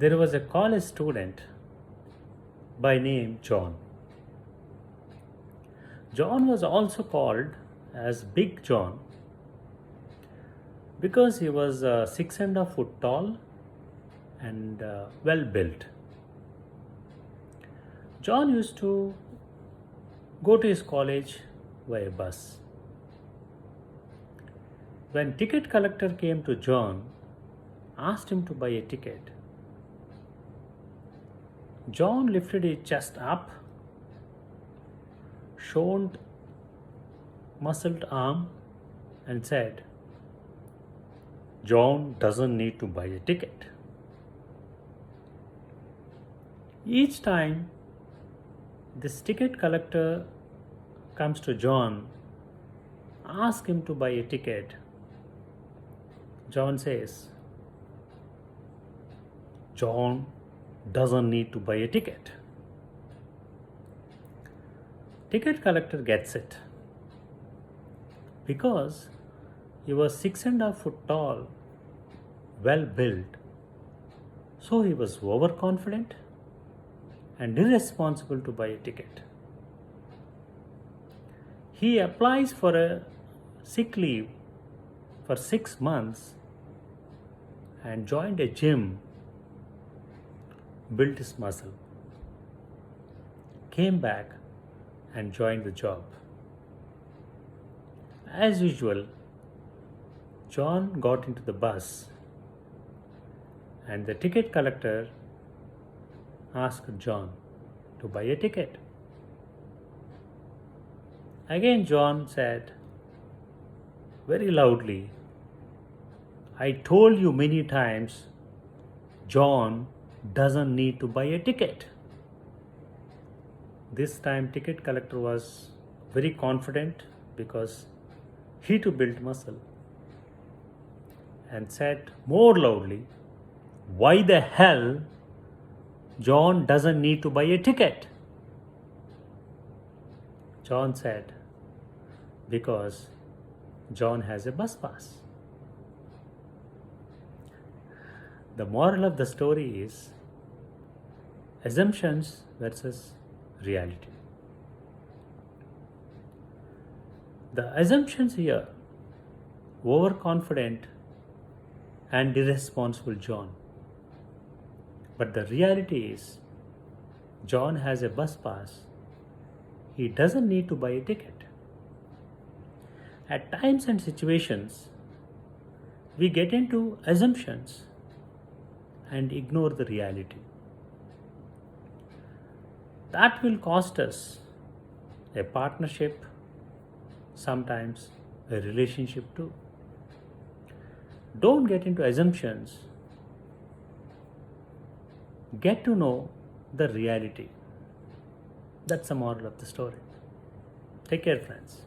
There was a college student by name John. John was also called as Big John because he was 6.5 feet tall and well built. John used to go to his college by bus. When ticket collector came to John, asked him to buy a ticket, John lifted his chest up, showed muscled arm and said, John doesn't need to buy a ticket. Each time this ticket collector comes to John, ask him to buy a ticket, John says, John doesn't need to buy a ticket. Ticket collector gets it because he was 6.5 feet tall, well built, so he was overconfident and irresponsible to buy a ticket. He applies for a sick leave for 6 months and joined a gym, built his muscle, came back and joined the job. As usual, John got into the bus and the ticket collector asked John to buy a ticket. Again, John said very loudly, I told you many times, John doesn't need to buy a ticket. This time ticket collector was very confident because he too built muscle and said more loudly, why the hell John doesn't need to buy a ticket? John said, because John has a bus pass. The moral of the story is assumptions versus reality. The assumptions here, overconfident and irresponsible John. But the reality is, John has a bus pass. He doesn't need to buy a ticket. At times and situations, we get into assumptions and ignore the reality. That will cost us a partnership, sometimes a relationship too. Don't get into assumptions. Get to know the reality. That's the moral of the story. Take care, friends.